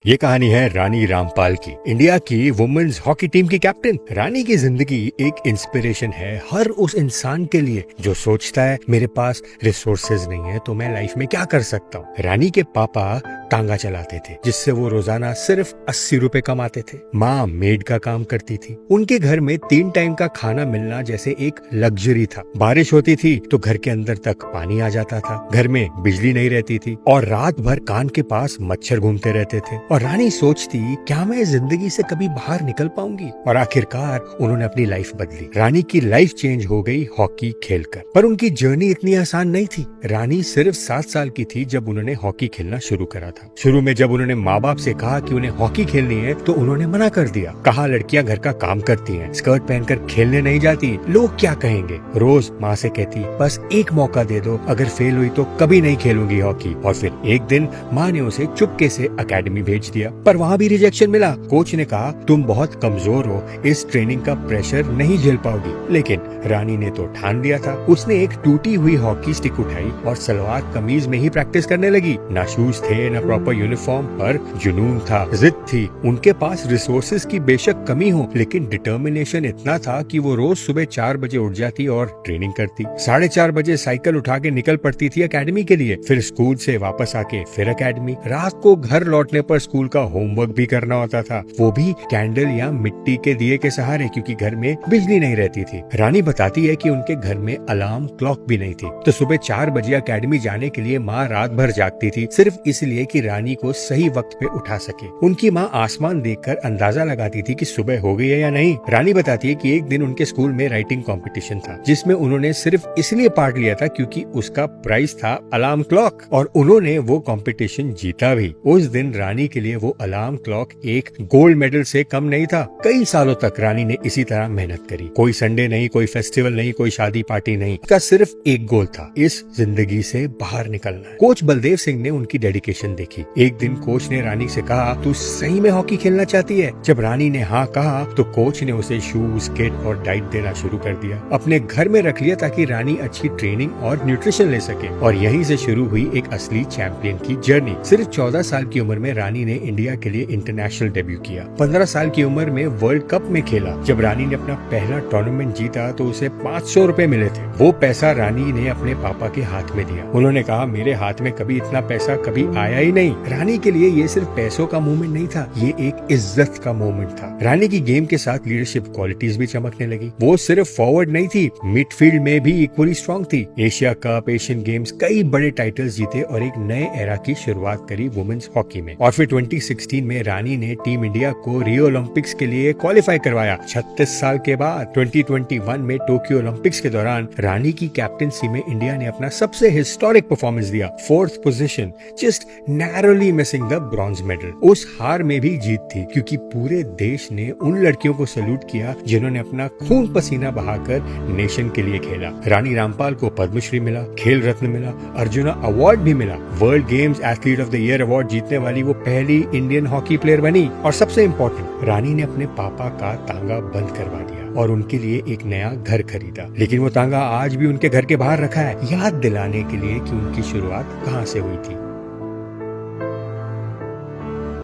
ये कहानी है रानी रामपाल की, इंडिया की वुमेन्स हॉकी टीम की कैप्टन। रानी की जिंदगी एक इंस्पिरेशन है हर उस इंसान के लिए जो सोचता है मेरे पास रिसोर्सेज नहीं है तो मैं लाइफ में क्या कर सकता हूँ। रानी के पापा टांगा चलाते थे जिससे वो रोजाना सिर्फ 80 रुपए कमाते थे। माँ मेड का काम करती थी। उनके घर में 3 टाइम का खाना मिलना जैसे एक लग्जरी था। बारिश होती थी तो घर के अंदर तक पानी आ जाता था। घर में बिजली नहीं रहती थी और रात भर कान के पास मच्छर घूमते रहते थे। और रानी सोचती क्या मैं जिंदगी से कभी बाहर निकल पाऊंगी। और आखिरकार उन्होंने अपनी लाइफ बदली। रानी की लाइफ चेंज हो गई हॉकी खेलकर। पर उनकी जर्नी इतनी आसान नहीं थी। रानी सिर्फ 7 साल की थी जब उन्होंने हॉकी खेलना शुरू करा था। शुरू में जब उन्होंने माँ बाप से कहा कि उन्हें हॉकी खेलनी है तो उन्होंने मना कर दिया। कहा लड़कियां घर का काम करती हैं, स्कर्ट पहनकर खेलने नहीं जाती, लोग क्या कहेंगे। रोज माँ से कहती बस एक मौका दे दो, अगर फेल हुई तो कभी नहीं खेलूंगी हॉकी। और फिर एक दिन माँ ने उसे चुपके से अकेडमी भेज दिया। पर वहाँ भी रिजेक्शन मिला। कोच ने कहा तुम बहुत कमजोर हो, इस ट्रेनिंग का प्रेशर नहीं झेल पाओगी। लेकिन रानी ने तो ठान लिया था। उसने एक टूटी हुई हॉकी स्टिक उठाई और सलवार कमीज में ही प्रैक्टिस करने लगी। ना शूज थे ना प्रॉपर यूनिफॉर्म, पर जुनून था, जिद थी। उनके पास रिसोर्सेज की बेशक कमी हो लेकिन डिटर्मिनेशन इतना था कि वो रोज सुबह 4 बजे उठ जाती और ट्रेनिंग करती। 4:30 बजे साइकिल उठा के निकल पड़ती थी अकेडमी के लिए। फिर स्कूल से वापस आके फिर अकेडमी। रात को घर लौटने पर स्कूल का होमवर्क भी करना होता था, वो भी कैंडल या मिट्टी के दिए के सहारे, क्योंकि घर में बिजली नहीं रहती थी। रानी बताती है कि उनके घर में अलार्म क्लॉक भी नहीं थी, तो सुबह 4 बजे अकेडमी जाने के लिए माँ रात भर जागती थी, सिर्फ इसलिए कि रानी को सही वक्त पे उठा सके। उनकी माँ आसमान देखकर अंदाजा लगाती थी कि सुबह हो गई है या नहीं। रानी बताती है कि एक दिन उनके स्कूल में राइटिंग कंपटीशन था जिसमें उन्होंने सिर्फ इसलिए पार्ट लिया था क्योंकि उसका प्राइज था अलार्म क्लॉक, और उन्होंने वो कंपटीशन जीता भी। उस दिन रानी के लिए वो अलार्म क्लॉक एक गोल्ड मेडल से कम नहीं था। कई सालों तक रानी ने इसी तरह मेहनत करी। कोई संडे नहीं, कोई फेस्टिवल नहीं, कोई शादी पार्टी नहीं, उसका सिर्फ एक गोल था, इस जिंदगी से बाहर निकलना है। कोच बलदेव सिंह ने उनकी डेडिकेशन देखी। एक दिन कोच ने रानी से कहा तू सही में हॉकी खेलना चाहती है? जब रानी ने हाँ कहा तो कोच ने उसे शूज, किट और डाइट देना शुरू कर दिया। अपने घर में रख लिया ताकि रानी अच्छी ट्रेनिंग और न्यूट्रिशन ले सके। और यहीं से शुरू हुई एक असली चैंपियन की जर्नी। सिर्फ 14 साल की उम्र में रानी ने इंडिया के लिए इंटरनेशनल डेब्यू किया। 15 साल की उम्र में वर्ल्ड कप में खेला। जब रानी ने अपना पहला टूर्नामेंट जीता तो उसे 500 रुपए मिले थे। वो पैसा रानी ने अपने पापा के हाथ में दिया। उन्होंने कहा मेरे हाथ में कभी इतना पैसा कभी आया ही नहीं। रानी के लिए ये सिर्फ पैसों का मूवमेंट नहीं था, ये एक इज्जत का मूवमेंट था। रानी की गेम के साथ लीडरशिप क्वालिटीज भी चमकने लगी। वो सिर्फ फॉरवर्ड नहीं थी, मिडफील्ड में भी इक्वली स्ट्रॉन्ग थी। एशिया कप, एशियन गेम्स, कई बड़े टाइटल्स जीते और एक नए एरा की शुरुआत करी वुमेन्स हॉकी में। और फिर 2016 में रानी ने टीम इंडिया को रियो ओलंपिक्स के लिए क्वालिफाई करवाया। 36 साल के बाद 2021 में टोक्यो ओलंपिक्स के दौरान रानी की कैप्टनसी में इंडिया ने अपना सबसे हिस्टोरिक परफॉर्मेंस दिया। 4th position, just narrowly missing the bronze medal. उस हार में भी जीत थी क्योंकि पूरे देश ने उन लड़कियों को सैल्यूट किया जिन्होंने अपना खून पसीना बहाकर नेशन के लिए खेला। रानी रामपाल को पद्मश्री मिला, खेल रत्न मिला, अर्जुना अवार्ड भी मिला। World games athlete of the year award जीतने वाली वो पहली इंडियन हॉकी प्लेयर बनी। और सबसे इम्पोर्टेंट, रानी ने अपने पापा का तांगा बंद करवा दिया और उनके लिए एक नया घर खरीदा। लेकिन वो तांगा आज भी उनके घर के बाहर रखा है, याद दिलाने के लिए कि उनकी शुरुआत कहाँ से हुई थी।